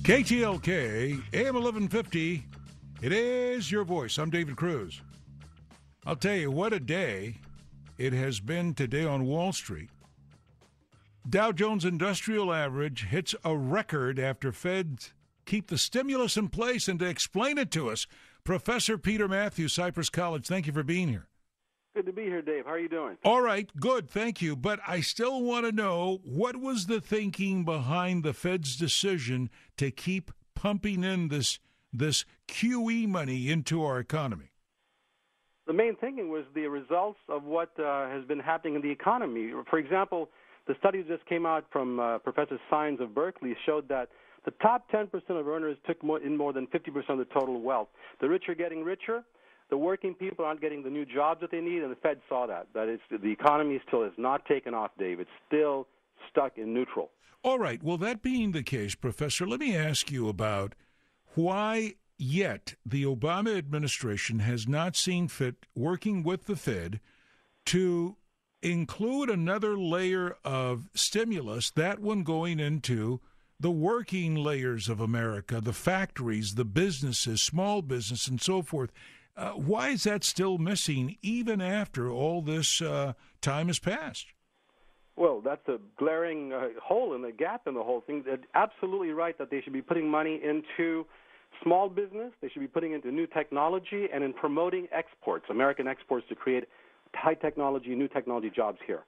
KTLK, AM 1150. It is your voice. I'm David Cruz. I'll tell you what a day it has been today on Wall Street. Dow Jones Industrial Average hits a record after Feds keep the stimulus in place. And to explain it to us, Professor Peter Matthews, Cypress College, thank you for being here. Good to be here, Dave. How are you doing? All right, good, thank you. But I still want to know, what was the thinking behind the Fed's decision to keep pumping in this QE money into our economy? The main thinking was the results of what has been happening in the economy. For example, the study that just came out from Professor Sines of Berkeley showed that the top 10% of earners took in more than 50% of the total wealth. The rich are getting richer. The working people aren't getting the new jobs that they need, and the Fed saw that. The economy still has not taken off, Dave. It's still stuck in neutral. All right. Well, that being the case, Professor, let me ask you about why yet the Obama administration has not seen fit, working with the Fed, to include another layer of stimulus, that one going into the working layers of America, the factories, the businesses, small business, and so forth. Why is that still missing even after all this time has passed? Well, that's a glaring hole in the gap in the whole thing. They're absolutely right that they should be putting money into small business. They should be putting into new technology and in promoting exports, American exports, to create high technology, new technology jobs here.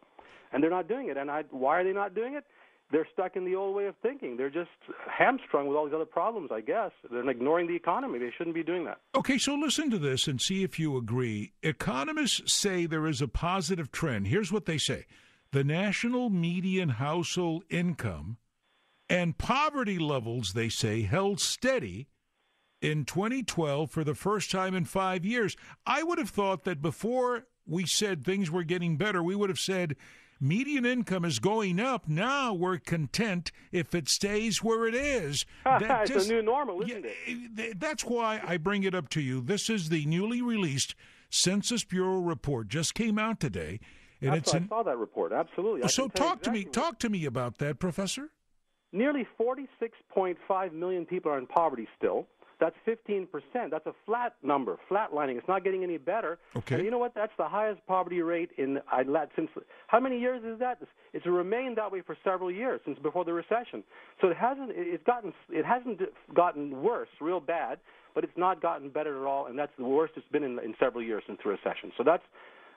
And they're not doing it. And why are they not doing it? They're stuck in the old way of thinking. They're just hamstrung with all these other problems, I guess. They're ignoring the economy. They shouldn't be doing that. Okay, so listen to this and see if you agree. Economists say there is a positive trend. Here's what they say. The national median household income and poverty levels, they say, held steady in 2012 for the first time in 5 years. I would have thought that before we said things were getting better, we would have said median income is going up. Now we're content if it stays where it is. It's a new normal, isn't it? That's why I bring it up to you. This is the newly released Bureau report. Just came out today. And I saw that report. Absolutely. So talk to me about that, Professor. Nearly 46.5 million people are in poverty still. That's 15%. That's a flat number, flatlining. It's not getting any better. Okay. And you know what? That's the highest poverty rate since how many years is that? It's remained that way for several years, since before the recession. So it hasn't gotten worse, real bad, but it's not gotten better at all, and that's the worst it's been in several years since the recession. So that's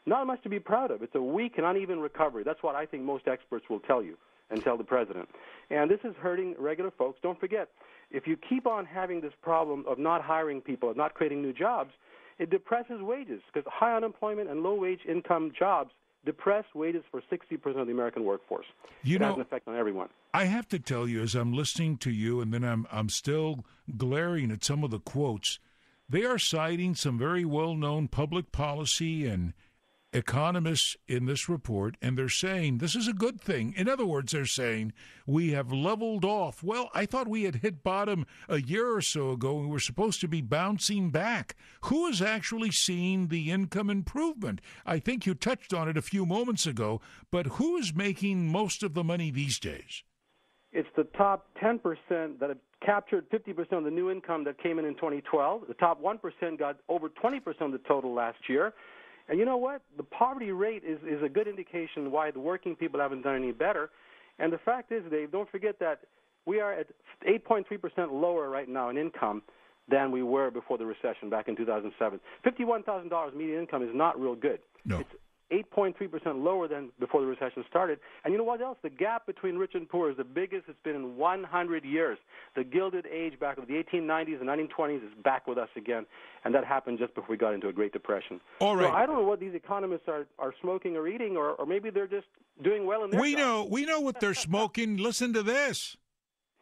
not much to be proud of. It's a weak and uneven recovery. That's what I think most experts will tell you and tell the president. And this is hurting regular folks. Don't forget, if you keep on having this problem of not hiring people, of not creating new jobs, it depresses wages, because high unemployment and low-wage income jobs depress wages for 60% of the American workforce. It has an effect on everyone. I have to tell you, as I'm listening to you, and then I'm still glaring at some of the quotes, they are citing some very well-known public policy and economists in this report, and they're saying this is a good thing. In other words, they're saying we have leveled off. Well, I thought we had hit bottom a year or so ago, and we're supposed to be bouncing back. Who is actually seeing the income improvement? I think you touched on it a few moments ago, but who is making most of the money these days? It's the top 10% that have captured 50% of the new income that came in 2012. The top 1% got over 20% of the total last year. And you know what? The poverty rate is a good indication why the working people haven't done any better. And the fact is, Dave, don't forget that we are at 8.3% lower right now in income than we were before the recession back in 2007. $51,000 median income is not real good. No. It's 8.3% lower than before the recession started. And you know what else? The gap between rich and poor is the biggest it's been in 100 years. The Gilded Age back of the 1890s and 1920s is back with us again, and that happened just before we got into a Great Depression. All right. So I don't know what these economists are smoking or eating, or maybe they're just doing well in their job. We know what they're smoking. Listen to this.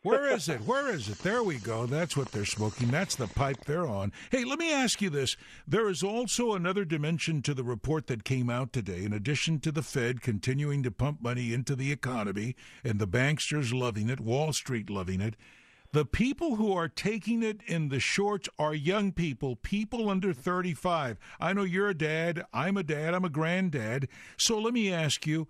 Where is it? Where is it? There we go. That's what they're smoking. That's the pipe they're on. Hey, let me ask you this. There is also another dimension to the report that came out today. In addition to the Fed continuing to pump money into the economy and the banksters loving it, Wall Street loving it, the people who are taking it in the shorts are young people, people under 35. I know you're a dad. I'm a dad. I'm a granddad. So let me ask you,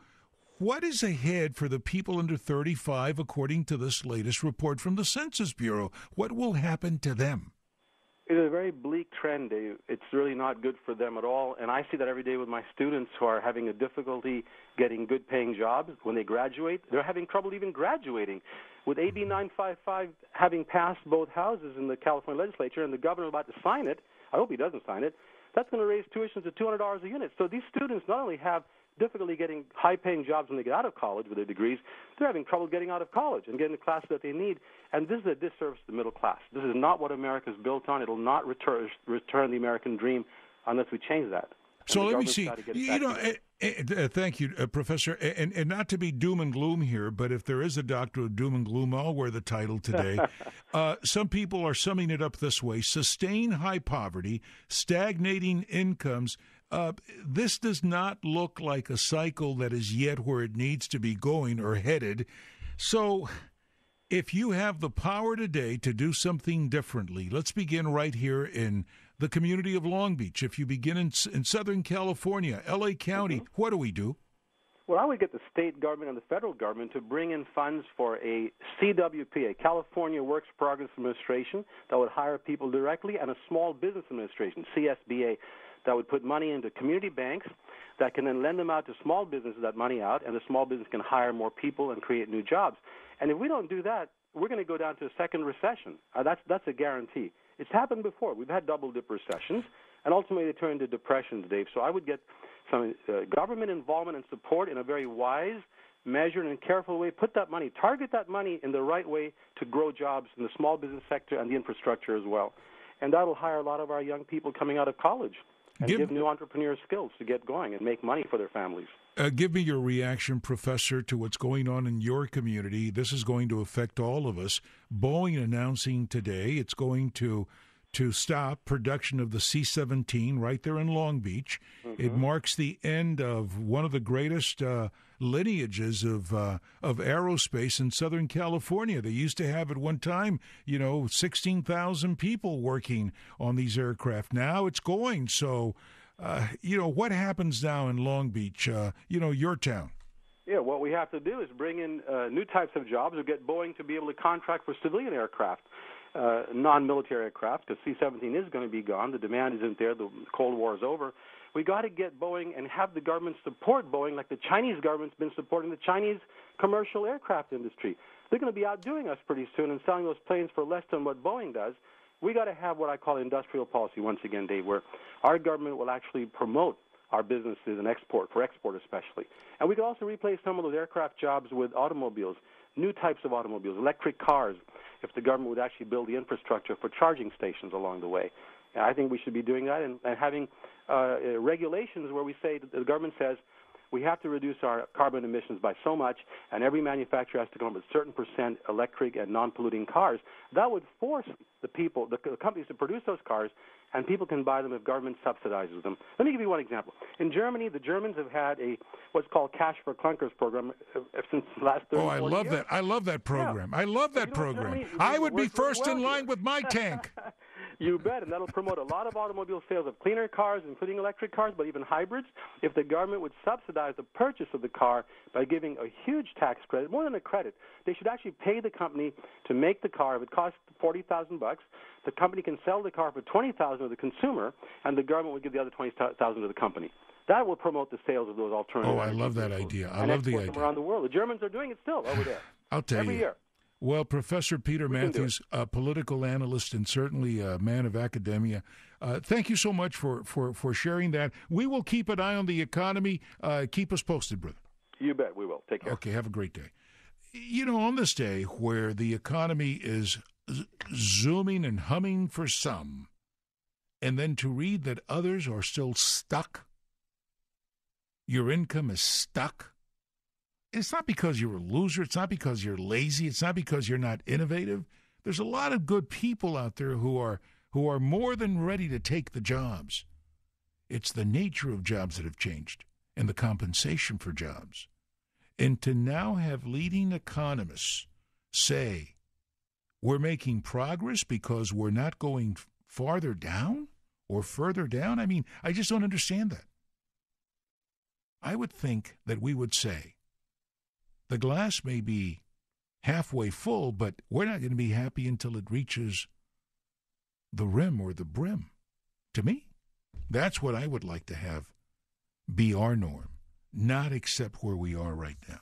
What is ahead for the people under 35, according to this latest report from the Census Bureau? What will happen to them? It is a very bleak trend, Dave. It's really not good for them at all. And I see that every day with my students who are having a difficulty getting good-paying jobs when they graduate. They're having trouble even graduating. With AB 955 having passed both houses in the California legislature and the governor about to sign it, I hope he doesn't sign it, that's going to raise tuitions to $200 a unit. So these students not only have difficulty getting high-paying jobs when they get out of college with their degrees, they're having trouble getting out of college and getting the classes that they need. And this is a disservice to the middle class. This is not what America is built on. It will not return the American dream unless we change that. So let me see. Thank you, Professor. And not to be doom and gloom here, but if there is a doctor of doom and gloom, I'll wear the title today. Some people are summing it up this way: sustained high poverty, stagnating incomes. This does not look like a cycle that is yet where it needs to be going or headed. So if you have the power today to do something differently, let's begin right here in the community of Long Beach. If you begin in Southern California, L.A. County, what do we do? Well, I would get the state government and the federal government to bring in funds for a CWP, a California Works Progress Administration, that would hire people directly, and a Small Business Administration, CSBA, that would put money into community banks that can then lend them out to small businesses, that money out, and the small business can hire more people and create new jobs. And if we don't do that, we're going to go down to a second recession. That's a guarantee. It's happened before. We've had double-dip recessions, and ultimately they turn into depressions, Dave. So I would get some government involvement and support in a very wise, measured, and careful way. Put that money, target that money in the right way to grow jobs in the small business sector and the infrastructure as well. And that will hire a lot of our young people coming out of college and give new entrepreneurs skills to get going and make money for their families. Give me your reaction, Professor, to what's going on in your community. This is going to affect all of us. Boeing announcing today it's going to stop production of the C-17 right there in Long Beach. Mm-hmm. It marks the end of one of the greatest lineages of aerospace in Southern California. They used to have at one time, 16,000 people working on these aircraft. Now it's going. So, what happens now in Long Beach, your town? Yeah, what we have to do is bring in new types of jobs or get Boeing to be able to contract for civilian aircraft. Non-military aircraft, because C-17 is going to be gone. The demand isn't there. The Cold War is over. We got to get Boeing and have the government support Boeing like the Chinese government's been supporting the Chinese commercial aircraft industry. They're going to be outdoing us pretty soon and selling those planes for less than what Boeing does. We got to have what I call industrial policy once again, Dave, where our government will actually promote our businesses and export, for export especially. And we could also replace some of those aircraft jobs with automobiles, new types of automobiles, electric cars, if the government would actually build the infrastructure for charging stations along the way. And I think we should be doing that and having regulations where we say, the government says, we have to reduce our carbon emissions by so much, and every manufacturer has to come up with a certain percent electric and non-polluting cars. That would force the people, the companies to produce those cars, and people can buy them if government subsidizes them. Let me give you one example. In Germany, the Germans have had what's called Cash for Clunkers program since the last 30 years. Oh, I love that. I love that program. Yeah. I love that program. Germany, I would be first in line with my tank. You bet, and that'll promote a lot of automobile sales of cleaner cars, including electric cars, but even hybrids, if the government would subsidize the purchase of the car by giving a huge tax credit, more than a credit. They should actually pay the company to make the car. If it costs $40,000, the company can sell the car for $20,000 to the consumer, and the government would give the other $20,000 to the company. That will promote the sales of those alternative. Oh, I love that idea. I love the idea. Them around the world. The Germans are doing it still over there. I'll tell you. Every year. Well, Professor Peter Matthews, a political analyst and certainly a man of academia, thank you so much for sharing that. We will keep an eye on the economy. Keep us posted, brother. You bet we will. Take care. Okay, have a great day. On this day where the economy is zooming and humming for some, and then to read that others are still stuck, your income is stuck, it's not because you're a loser. It's not because you're lazy. It's not because you're not innovative. There's a lot of good people out there who are more than ready to take the jobs. It's the nature of jobs that have changed and the compensation for jobs. And to now have leading economists say we're making progress because we're not going farther down or further down, I just don't understand that. I would think that we would say, The glass may be halfway full, but we're not going to be happy until it reaches the rim or the brim. To me, that's what I would like to have be our norm, not accept where we are right now.